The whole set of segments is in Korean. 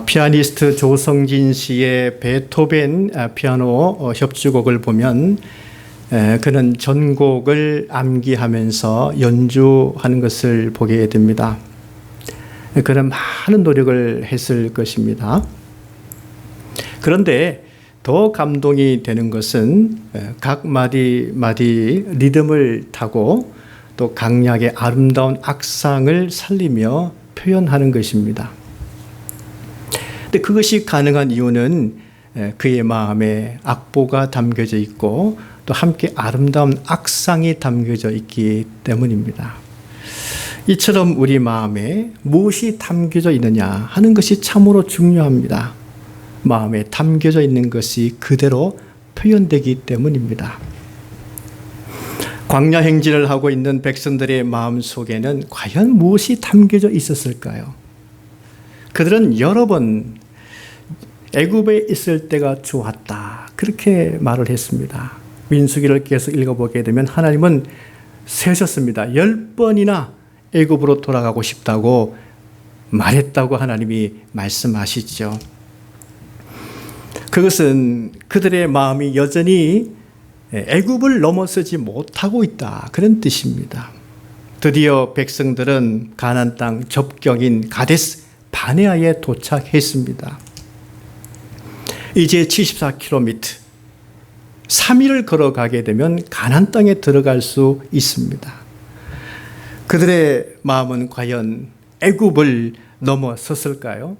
피아니스트 조성진 씨의 베토벤 피아노 협주곡을 보면 그는 전곡을 암기하면서 연주하는 것을 보게 됩니다. 그는 많은 노력을 했을 것입니다. 그런데 더 감동이 되는 것은 각 마디 리듬을 타고 또 강약의 아름다운 악상을 살리며 표현하는 것입니다. 근데 그것이 가능한 이유는 그의 마음에 악보가 담겨져 있고 또 함께 아름다운 악상이 담겨져 있기 때문입니다. 이처럼 우리 마음에 무엇이 담겨져 있느냐 하는 것이 참으로 중요합니다. 마음에 담겨져 있는 것이 그대로 표현되기 때문입니다. 광야 행진을 하고 있는 백성들의 마음 속에는 과연 무엇이 담겨져 있었을까요? 그들은 여러 번 애굽에 있을 때가 좋았다 그렇게 말을 했습니다. 민수기를 계속 읽어보게 되면 하나님은 세셨습니다. 10번이나 애굽으로 돌아가고 싶다고 말했다고 하나님이 말씀하시죠. 그것은 그들의 마음이 여전히 애굽을 넘어서지 못하고 있다 그런 뜻입니다. 드디어 백성들은 가나안 땅 접경인 가데스 바네아에 도착했습니다. 이제 74km 3일을 걸어가게 되면 가나안 땅에 들어갈 수 있습니다. 그들의 마음은 과연 애굽을 넘어섰을까요?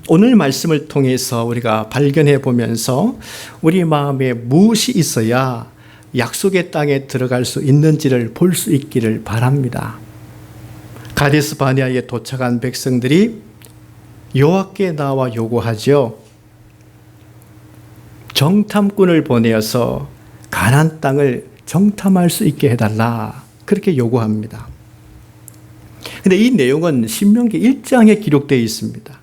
오늘 말씀을 통해서 우리가 발견해 보면서 우리 마음에 무엇이 있어야 약속의 땅에 들어갈 수 있는지를 볼 수 있기를 바랍니다. 가데스 바네아에 도착한 백성들이 여호와께 나와 요구하죠. 정탐꾼을 보내어서 가나안 땅을 정탐할 수 있게 해달라 그렇게 요구합니다. 그런데 이 내용은 신명기 1장에 기록되어 있습니다.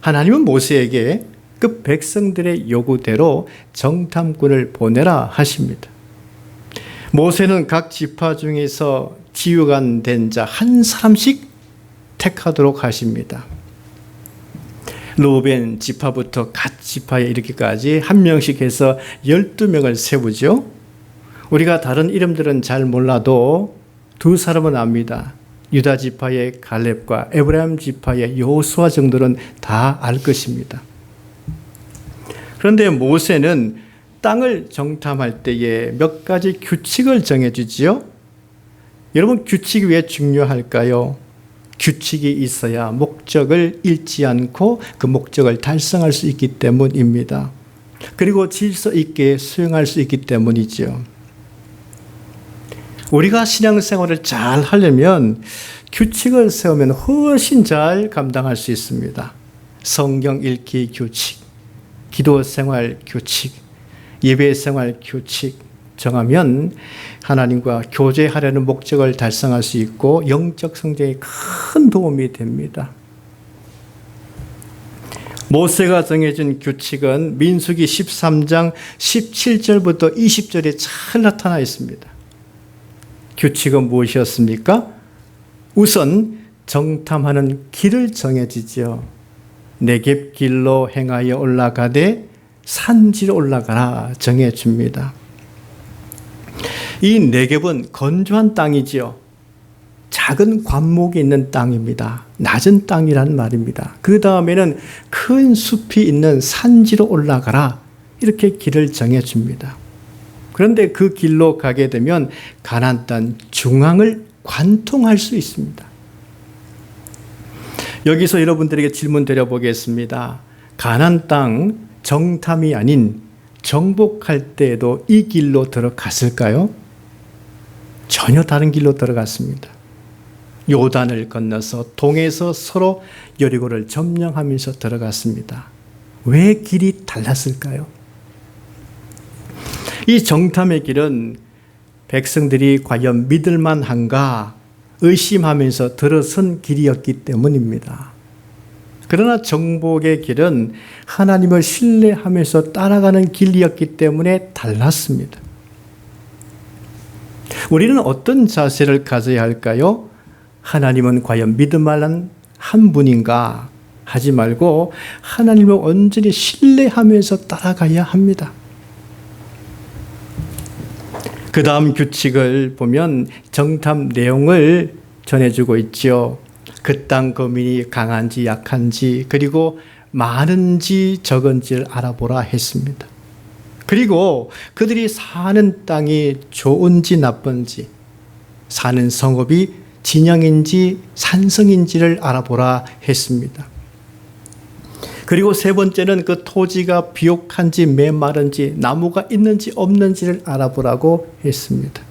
하나님은 모세에게 그 백성들의 요구대로 정탐꾼을 보내라 하십니다. 모세는 각 지파 중에서 지휘관 된 자 한 사람씩 택하도록 하십니다. 루벤 지파부터 갓 지파에 이르기까지 한 명씩 해서 12명을 세우죠. 우리가 다른 이름들은 잘 몰라도 두 사람은 압니다. 유다 지파의 갈렙과 에브라임 지파의 여호수아 정도는 다 알 것입니다. 그런데 모세는 땅을 정탐할 때에 몇 가지 규칙을 정해주지요. 여러분 규칙이 왜 중요할까요? 규칙이 있어야 목적을 잃지 않고 그 목적을 달성할 수 있기 때문입니다. 그리고 질서 있게 수행할 수 있기 때문이죠. 우리가 신앙생활을 잘 하려면 규칙을 세우면 훨씬 잘 감당할 수 있습니다. 성경 읽기 규칙, 기도생활 규칙, 예배생활 규칙 정하면 하나님과 교제하려는 목적을 달성할 수 있고 영적 성장에 큰 도움이 됩니다. 모세가 정해준 규칙은 민수기 13장 17절부터 20절에 잘 나타나 있습니다. 규칙은 무엇이었습니까? 우선 정탐하는 길을 정해지죠. 네겝 길로 행하여 올라가되 산지로 올라가라 정해줍니다. 이 네겝은 건조한 땅이지요. 작은 관목이 있는 땅입니다. 낮은 땅이란 말입니다. 그 다음에는 큰 숲이 있는 산지로 올라가라 이렇게 길을 정해줍니다. 그런데 그 길로 가게 되면 가나안 땅 중앙을 관통할 수 있습니다. 여기서 여러분들에게 질문 드려보겠습니다. 가나안 땅 정탐이 아닌 정복할 때에도 이 길로 들어갔을까요? 전혀 다른 길로 들어갔습니다. 요단을 건너서 동에서 서로 여리고를 점령하면서 들어갔습니다. 왜 길이 달랐을까요? 이 정탐의 길은 백성들이 과연 믿을만한가 의심하면서 들어선 길이었기 때문입니다. 그러나 정복의 길은 하나님을 신뢰하면서 따라가는 길이었기 때문에 달랐습니다. 우리는 어떤 자세를 가져야 할까요? 하나님은 과연 믿을 만한 한 분인가? 하지 말고 하나님을 온전히 신뢰하면서 따라가야 합니다. 그 다음 규칙을 보면 정탐 내용을 전해주고 있죠. 그 땅 거민이 강한지 약한지 그리고 많은지 적은지를 알아보라 했습니다. 그리고 그들이 사는 땅이 좋은지 나쁜지, 사는 성읍이 진영인지 산성인지를 알아보라 했습니다. 그리고 세 번째는 그 토지가 비옥한지 메마른지 나무가 있는지 없는지를 알아보라고 했습니다.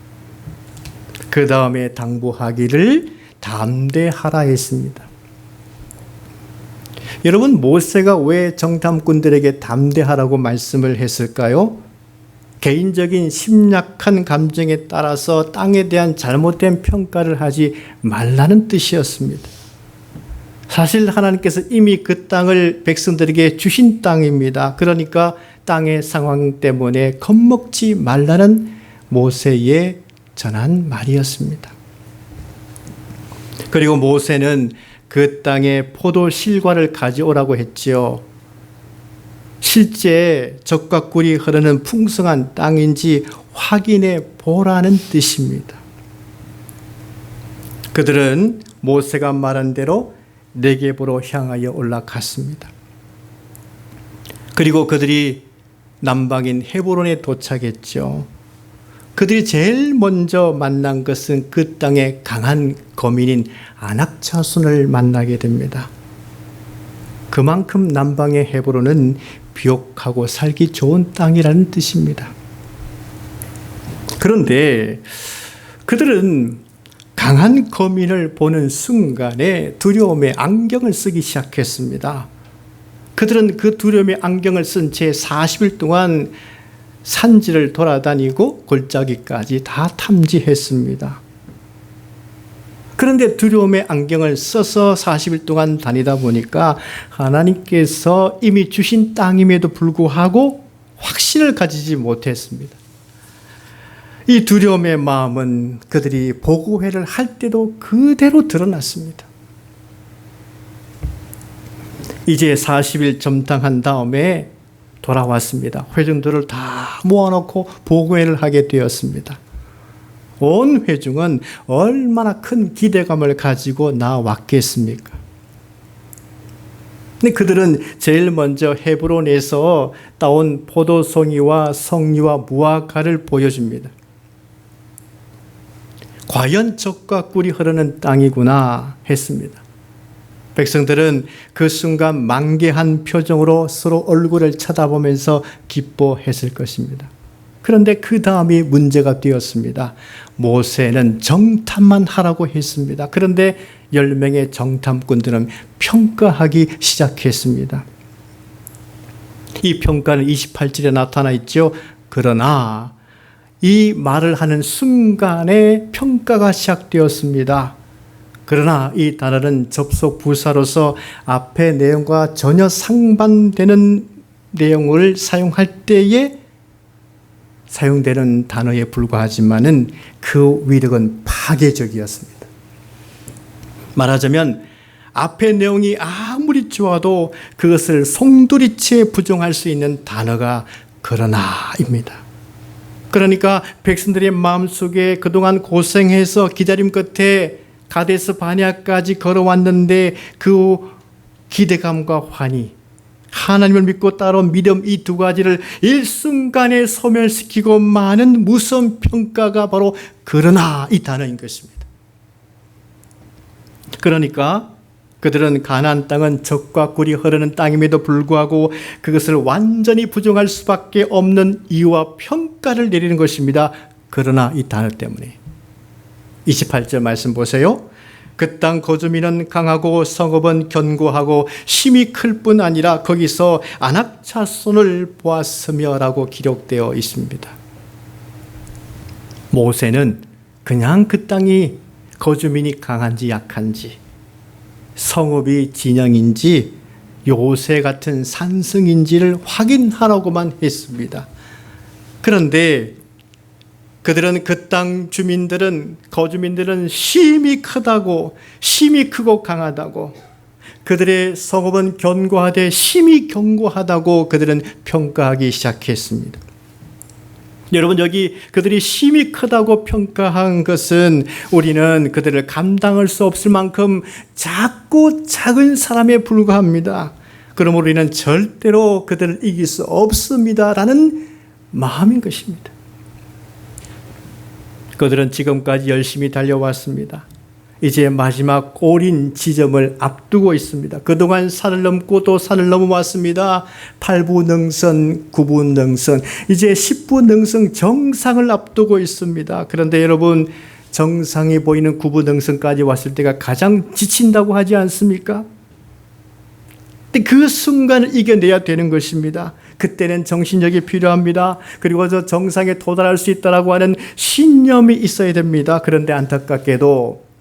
그 다음에 당부하기를 담대하라 했습니다. 여러분, 모세가 왜 정탐꾼들에게 담대하라고 말씀을 했을까요? 개인적인 심약한 감정에 따라서 땅에 대한 잘못된 평가를 하지 말라는 뜻이었습니다. 사실 하나님께서 이미 그 땅을 백성들에게 주신 땅입니다. 그러니까 땅의 상황 때문에 겁먹지 말라는 모세의 전한 말이었습니다. 그리고 모세는 그 땅에 포도 실과를 가져오라고 했지요. 실제 젖과 꿀이 흐르는 풍성한 땅인지 확인해 보라는 뜻입니다. 그들은 모세가 말한 대로 네겝으로 향하여 올라갔습니다. 그리고 그들이 남방인 헤브론에 도착했죠. 그들이 제일 먼저 만난 것은 그 땅의 강한 거민인 아낙 자손을 만나게 됩니다. 그만큼 남방의 헤브론은 비옥하고 살기 좋은 땅이라는 뜻입니다. 그런데 그들은 강한 거민을 보는 순간에 두려움의 안경을 쓰기 시작했습니다. 그들은 그 두려움의 안경을 쓴 채 40일 동안 산지를 돌아다니고 골짜기까지 다 탐지했습니다. 그런데 두려움의 안경을 써서 40일 동안 다니다 보니까 하나님께서 이미 주신 땅임에도 불구하고 확신을 가지지 못했습니다. 이 두려움의 마음은 그들이 보고회를 할 때도 그대로 드러났습니다. 이제 40일 점탕한 다음에 돌아왔습니다. 회중들을 다 모아놓고 보고회를 하게 되었습니다. 온 회중은 얼마나 큰 기대감을 가지고 나왔겠습니까? 근데 그들은 제일 먼저 헤브론에서 따온 포도송이와 성류와 무화과를 보여줍니다. 과연 젖과 꿀이 흐르는 땅이구나 했습니다. 백성들은 그 순간 만개한 표정으로 서로 얼굴을 쳐다보면서 기뻐했을 것입니다. 그런데 그 다음이 문제가 되었습니다. 모세는 정탐만 하라고 했습니다. 그런데 10명의 정탐꾼들은 평가하기 시작했습니다. 이 평가는 28절에 나타나 있죠. 그러나 이 말을 하는 순간에 평가가 시작되었습니다. 그러나 이 단어는 접속 부사로서 앞의 내용과 전혀 상반되는 내용을 사용할 때에 사용되는 단어에 불과하지만은 그 위력은 파괴적이었습니다. 말하자면 앞의 내용이 아무리 좋아도 그것을 송두리째 부정할 수 있는 단어가 그러나입니다. 그러니까 백성들의 마음속에 그동안 고생해서 기다림 끝에 가데스 바네아까지 걸어왔는데 그 기대감과 환희, 하나님을 믿고 따라온 믿음 이 두 가지를 일순간에 소멸시키고 많은 무서운 평가가 바로 그러나 이 단어인 것입니다. 그러니까 그들은 가나안 땅은 젖과 꿀이 흐르는 땅임에도 불구하고 그것을 완전히 부정할 수밖에 없는 이유와 평가를 내리는 것입니다. 그러나 이 단어 때문에. 28절 말씀 보세요. 그 땅 거주민은 강하고 성읍은 견고하고 힘이 클 뿐 아니라 거기서 아낙 자손을 보았으며라고 기록되어 있습니다. 모세는 그냥 그 땅이 거주민이 강한지 약한지, 성읍이 진영인지 요새 같은 산성인지를 확인하라고만 했습니다. 그런데 그들은 그 땅 주민들은 거주민들은 힘이 크다고, 힘이 크고 강하다고, 그들의 성읍은 견고하되 심히 견고하다고 그들은 평가하기 시작했습니다. 여러분, 여기 그들이 심히 크다고 평가한 것은 우리는 그들을 감당할 수 없을 만큼 작고 작은 사람에 불과합니다. 그러므로 우리는 절대로 그들을 이길 수 없습니다라는 마음인 것입니다. 그들은 지금까지 열심히 달려왔습니다. 이제 마지막 골인 지점을 앞두고 있습니다. 그동안 산을 넘고 또 산을 넘어왔습니다. 8부 능선, 9부 능선, 이제 10부 능선 정상을 앞두고 있습니다. 그런데 여러분, 정상이 보이는 9부 능선까지 왔을 때가 가장 지친다고 하지 않습니까? 근데 그 순간을 이겨내야 되는 것입니다. 그때는 정신력이 필요합니다. 그리고 저 정상에 도달할 수 있다라고 하는 신념이 있어야 됩니다. 그런데 안타깝게도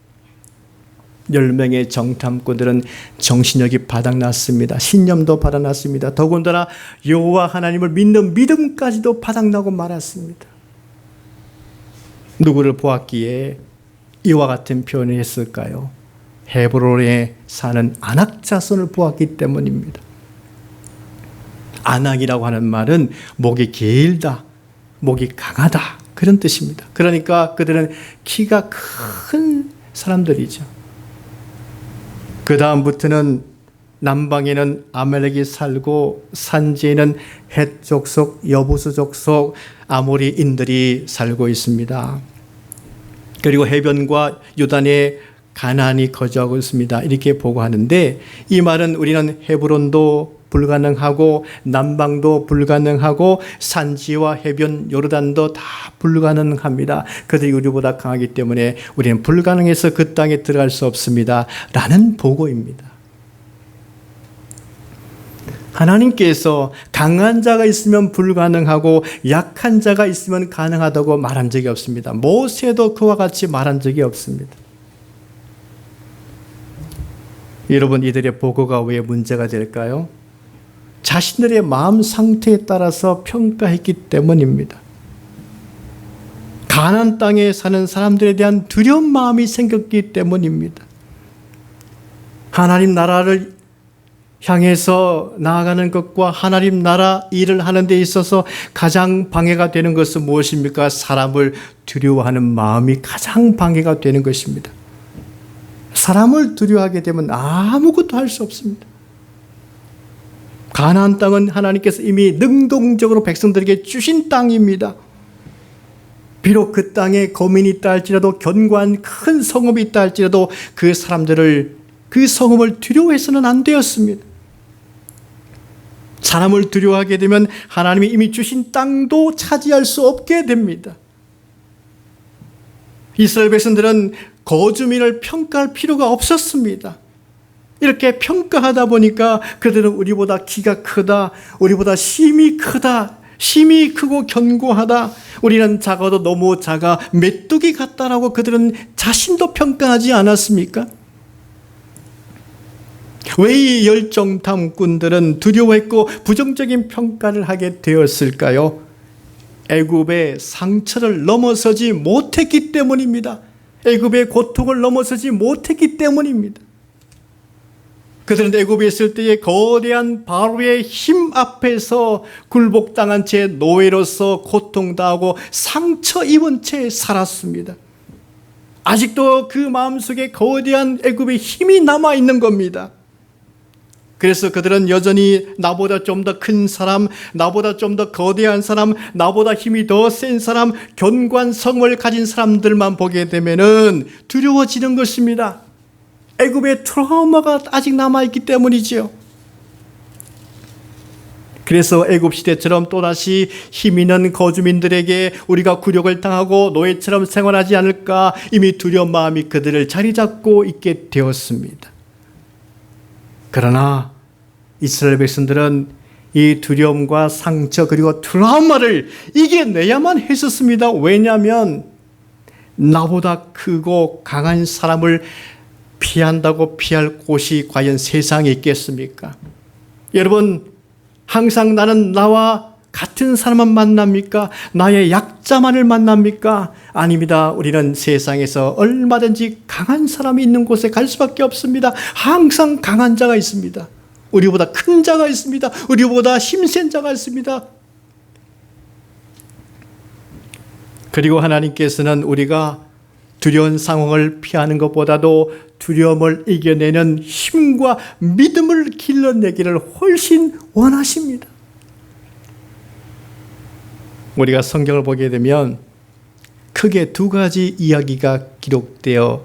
10명의 정탐꾼들은 정신력이 바닥났습니다. 신념도 바닥났습니다. 더군다나 여호와 하나님을 믿는 믿음까지도 바닥나고 말았습니다. 누구를 보았기에 이와 같은 표현을 했을까요? 헤브론에 사는 아낙 자손을 보았기 때문입니다. 아낙이라고 하는 말은 목이 길다, 목이 강하다, 그런 뜻입니다. 그러니까 그들은 키가 큰 사람들이죠. 그 다음부터는 남방에는 아말렉이 살고 산지에는 헷 족속, 여부스 족속, 아모리인들이 살고 있습니다. 그리고 해변과 요단에 가나안이 거주하고 있습니다. 이렇게 보고하는데, 이 말은 우리는 헤브론도 불가능하고 남방도 불가능하고 산지와 해변 요르단도 다 불가능합니다. 그들이 우리보다 강하기 때문에 우리는 불가능해서 그 땅에 들어갈 수 없습니다 라는 보고입니다. 하나님께서 강한 자가 있으면 불가능하고 약한 자가 있으면 가능하다고 말한 적이 없습니다. 모세도 그와 같이 말한 적이 없습니다. 여러분, 이들의 보고가 왜 문제가 될까요? 자신들의 마음 상태에 따라서 평가했기 때문입니다. 가나안 땅에 사는 사람들에 대한 두려운 마음이 생겼기 때문입니다. 하나님 나라를 향해서 나아가는 것과 하나님 나라 일을 하는 데 있어서 가장 방해가 되는 것은 무엇입니까? 사람을 두려워하는 마음이 가장 방해가 되는 것입니다. 사람을 두려워하게 되면 아무것도 할 수 없습니다. 가나안 땅은 하나님께서 이미 능동적으로 백성들에게 주신 땅입니다. 비록 그 땅에 거민이 있다 할지라도, 견고한 큰 성읍이 있다 할지라도 그 사람들을, 그 성읍을 두려워해서는 안 되었습니다. 사람을 두려워하게 되면 하나님이 이미 주신 땅도 차지할 수 없게 됩니다. 이스라엘 백성들은 거주민을 평가할 필요가 없었습니다. 이렇게 평가하다 보니까 그들은 우리보다 키가 크다, 우리보다 힘이 크다, 힘이 크고 견고하다, 우리는 작아도 너무 작아 메뚜기 같다라고 그들은 자신도 평가하지 않았습니까? 왜 이 열정탐꾼들은 두려워했고 부정적인 평가를 하게 되었을까요? 애굽의 상처를 넘어서지 못했기 때문입니다. 애굽의 고통을 넘어서지 못했기 때문입니다. 그들은 애굽에 있을 때의 거대한 바로의 힘 앞에서 굴복당한 채 노예로서 고통당하고 상처 입은 채 살았습니다. 아직도 그 마음속에 거대한 애굽의 힘이 남아있는 겁니다. 그래서 그들은 여전히 나보다 좀 더 큰 사람, 나보다 좀 더 거대한 사람, 나보다 힘이 더 센 사람, 견고한 성을 가진 사람들만 보게 되면은 두려워지는 것입니다. 애굽의 트라우마가 아직 남아있기 때문이지요. 그래서 애굽 시대처럼 또다시 힘 있는 거주민들에게 우리가 굴욕을 당하고 노예처럼 생활하지 않을까, 이미 두려운 마음이 그들을 자리 잡고 있게 되었습니다. 그러나 이스라엘 백성들은 이 두려움과 상처 그리고 트라우마를 이겨내야만 했었습니다. 왜냐하면 나보다 크고 강한 사람을 피한다고 피할 곳이 과연 세상에 있겠습니까? 여러분, 항상 나는 나와 같은 사람만 만납니까? 나의 약자만을 만납니까? 아닙니다. 우리는 세상에서 얼마든지 강한 사람이 있는 곳에 갈 수밖에 없습니다. 항상 강한 자가 있습니다. 우리보다 큰 자가 있습니다. 우리보다 힘센 자가 있습니다. 그리고 하나님께서는 우리가 두려운 상황을 피하는 것보다도 두려움을 이겨내는 힘과 믿음을 길러내기를 훨씬 원하십니다. 우리가 성경을 보게 되면 크게 두 가지 이야기가 기록되어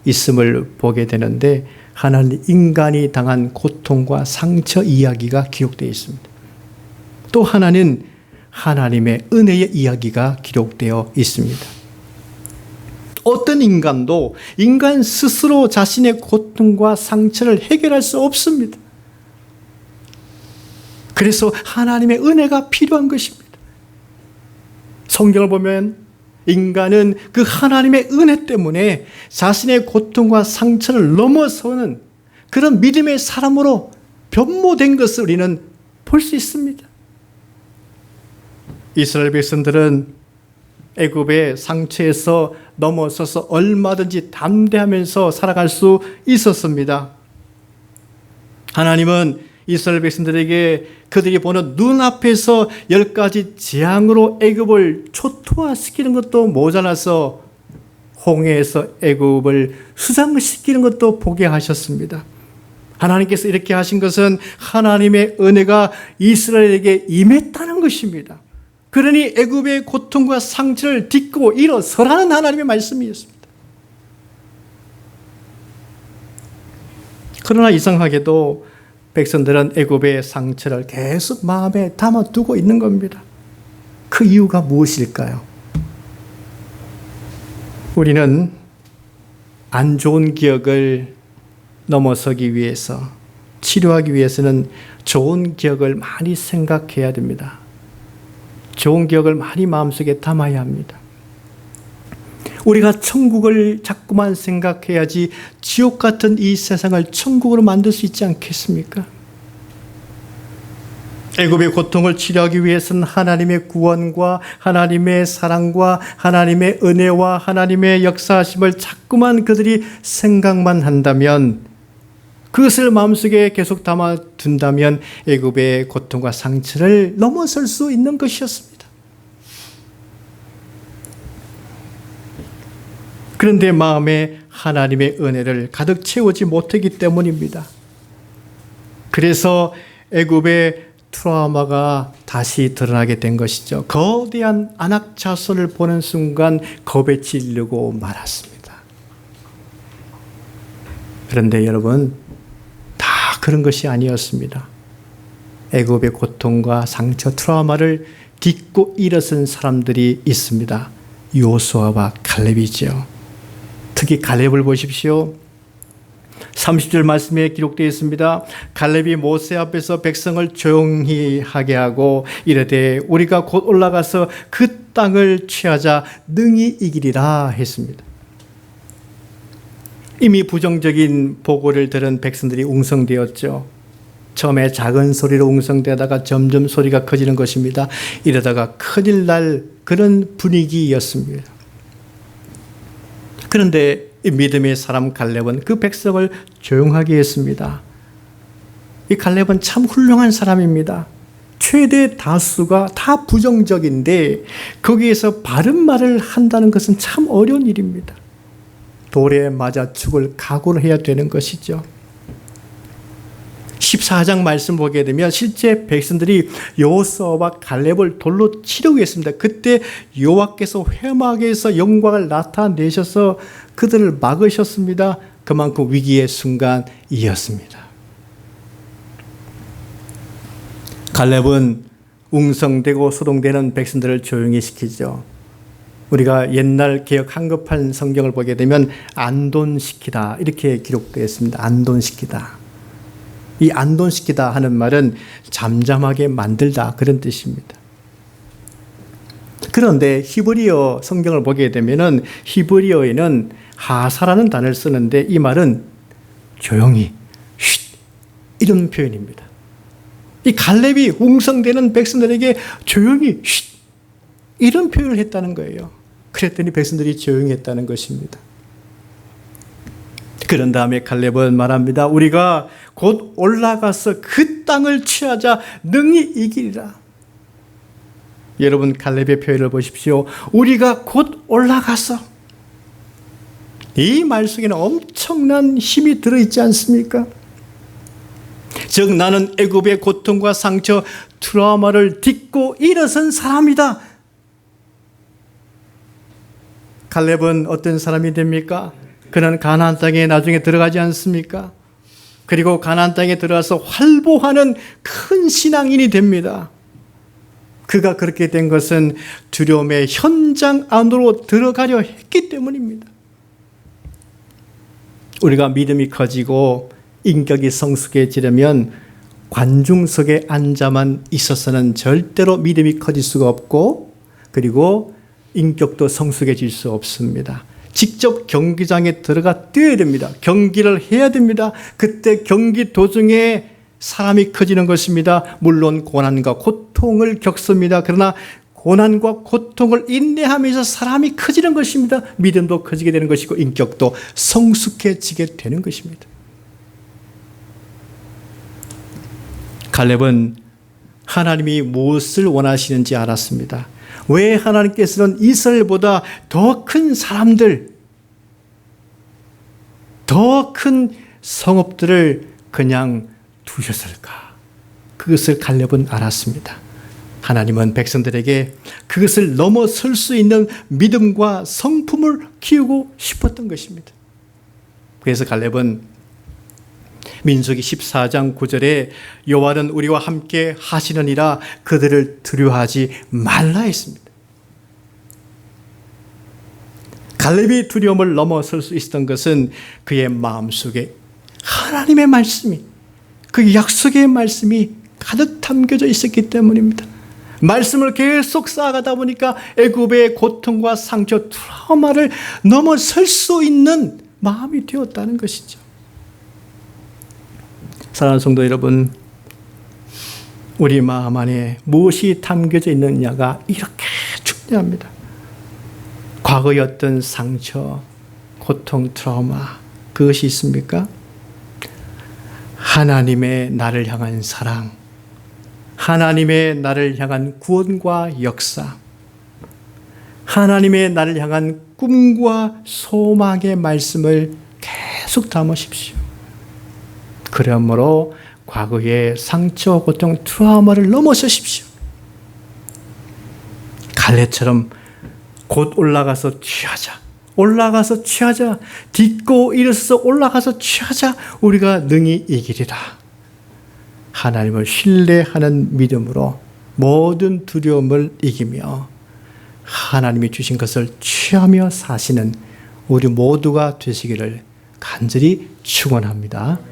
있음을 보게 되는데, 하나는 인간이 당한 고통과 상처 이야기가 기록되어 있습니다. 또 하나는 하나님의 은혜의 이야기가 기록되어 있습니다. 어떤 인간도 인간 스스로 자신의 고통과 상처를 해결할 수 없습니다. 그래서 하나님의 은혜가 필요한 것입니다. 성경을 보면 인간은 그 하나님의 은혜 때문에 자신의 고통과 상처를 넘어서는 그런 믿음의 사람으로 변모된 것을 우리는 볼 수 있습니다. 이스라엘 백성들은 애굽의 상처에서 넘어서서 얼마든지 담대하면서 살아갈 수 있었습니다. 하나님은 이스라엘 백성들에게 그들이 보는 눈앞에서 10가지 재앙으로 애굽을 초토화시키는 것도 모자라서 홍해에서 애굽을 수장시키는 것도 보게 하셨습니다. 하나님께서 이렇게 하신 것은 하나님의 은혜가 이스라엘에게 임했다는 것입니다. 그러니 애굽의 고통과 상처를 딛고 일어서라는 하나님의 말씀이었습니다. 그러나 이상하게도 백성들은 애굽의 상처를 계속 마음에 담아두고 있는 겁니다. 그 이유가 무엇일까요? 우리는 안 좋은 기억을 넘어서기 위해서, 치료하기 위해서는 좋은 기억을 많이 생각해야 됩니다. 좋은 기억을 많이 마음속에 담아야 합니다. 우리가 천국을 자꾸만 생각해야지 지옥 같은 이 세상을 천국으로 만들 수 있지 않겠습니까? 애굽의 고통을 치료하기 위해서는 하나님의 구원과 하나님의 사랑과 하나님의 은혜와 하나님의 역사하심을 자꾸만 그들이 생각만 한다면, 그것을 마음속에 계속 담아둔다면 애굽의 고통과 상처를 넘어설 수 있는 것이었습니다. 그런데 마음에 하나님의 은혜를 가득 채우지 못하기 때문입니다. 그래서 애굽의 트라우마가 다시 드러나게 된 것이죠. 거대한 아낙 자손을 보는 순간 겁에 질리고 말았습니다. 그런데 여러분, 다 그런 것이 아니었습니다. 애굽의 고통과 상처, 트라우마를 딛고 일어선 사람들이 있습니다. 요수아와 갈렙이죠. 특히 갈렙을 보십시오. 30절 말씀에 기록되어 있습니다. 갈렙이 모세 앞에서 백성을 조용히 하게 하고 이르되 우리가 곧 올라가서 그 땅을 취하자 능히 이기리라 했습니다. 이미 부정적인 보고를 들은 백성들이 웅성되었죠. 처음에 작은 소리로 웅성되다가 점점 소리가 커지는 것입니다. 이러다가 큰일 날 그런 분위기였습니다. 그런데 이 믿음의 사람 갈렙은 그 백성을 조용하게 했습니다. 이 갈렙은 참 훌륭한 사람입니다. 최대 다수가 다 부정적인데 거기에서 바른 말을 한다는 것은 참 어려운 일입니다. 돌에 맞아 죽을 각오를 해야 되는 것이죠. 14장 말씀 보게 되면 실제 백성들이 여호수아와 갈렙을 돌로 치려고 했습니다. 그때 여호와께서 회막에서 영광을 나타내셔서 그들을 막으셨습니다. 그만큼 위기의 순간이었습니다. 갈렙은 웅성대고 소동되는 백성들을 조용히 시키죠. 우리가 옛날 개역 한급한 성경을 보게 되면 안돈시키다 이렇게 기록되어 있습니다. 안돈시키다. 이 안돈시키다 하는 말은 잠잠하게 만들다 그런 뜻입니다. 그런데 히브리어 성경을 보게 되면은 히브리어에는 하사라는 단어를 쓰는데 이 말은 조용히, 쉿 이런 표현입니다. 이 갈렙이 웅성대는 백성들에게 조용히 쉿 이런 표현을 했다는 거예요. 그랬더니 백성들이 조용히 했다는 것입니다. 그런 다음에 갈렙은 말합니다. 우리가 곧 올라가서 그 땅을 취하자 능히 이기리라. 여러분 갈렙의 표현을 보십시오. 우리가 곧 올라가서, 이 말 속에는 엄청난 힘이 들어있지 않습니까? 즉 나는 애굽의 고통과 상처, 트라우마를 딛고 일어선 사람이다. 갈렙은 어떤 사람이 됩니까? 그는 가나안 땅에 나중에 들어가지 않습니까? 그리고 가나안 땅에 들어가서 활보하는 큰 신앙인이 됩니다. 그가 그렇게 된 것은 두려움의 현장 안으로 들어가려 했기 때문입니다. 우리가 믿음이 커지고 인격이 성숙해지려면 관중석에 앉아만 있어서는 절대로 믿음이 커질 수가 없고, 그리고 인격도 성숙해질 수 없습니다. 직접 경기장에 들어가 뛰어야 됩니다. 경기를 해야 됩니다. 그때 경기 도중에 사람이 커지는 것입니다. 물론 고난과 고통을 겪습니다. 그러나 고난과 고통을 인내하면서 사람이 커지는 것입니다. 믿음도 커지게 되는 것이고 인격도 성숙해지게 되는 것입니다. 갈렙은 하나님이 무엇을 원하시는지 알았습니다. 왜 하나님께서는 이스라엘보다 더 큰 사람들, 더 큰 성읍들을 그냥 두셨을까? 그것을 갈렙은 알았습니다. 하나님은 백성들에게 그것을 넘어설 수 있는 믿음과 성품을 키우고 싶었던 것입니다. 그래서 갈렙은 민수기 14장 9절에 여호와는 우리와 함께 하시느니라 그들을 두려워하지 말라 했습니다. 갈렙이 두려움을 넘어설 수 있었던 것은 그의 마음속에 하나님의 말씀이, 그 약속의 말씀이 가득 담겨져 있었기 때문입니다. 말씀을 계속 쌓아가다 보니까 애굽의 고통과 상처, 트라우마를 넘어설 수 있는 마음이 되었다는 것이죠. 사랑하는 성도 여러분, 우리 마음 안에 무엇이 담겨져 있느냐가 이렇게 중요합니다. 과거의 어떤 상처, 고통, 트라우마, 그것이 있습니까? 하나님의 나를 향한 사랑, 하나님의 나를 향한 구원과 역사, 하나님의 나를 향한 꿈과 소망의 말씀을 계속 담으십시오. 그러므로 과거의 상처, 고통, 트라우마를 넘어서십시오. 갈렙처럼 곧 올라가서 취하자. 올라가서 취하자. 딛고 일어서서 올라가서 취하자. 우리가 능히 이기리라. 하나님을 신뢰하는 믿음으로 모든 두려움을 이기며 하나님이 주신 것을 취하며 사시는 우리 모두가 되시기를 간절히 축원합니다.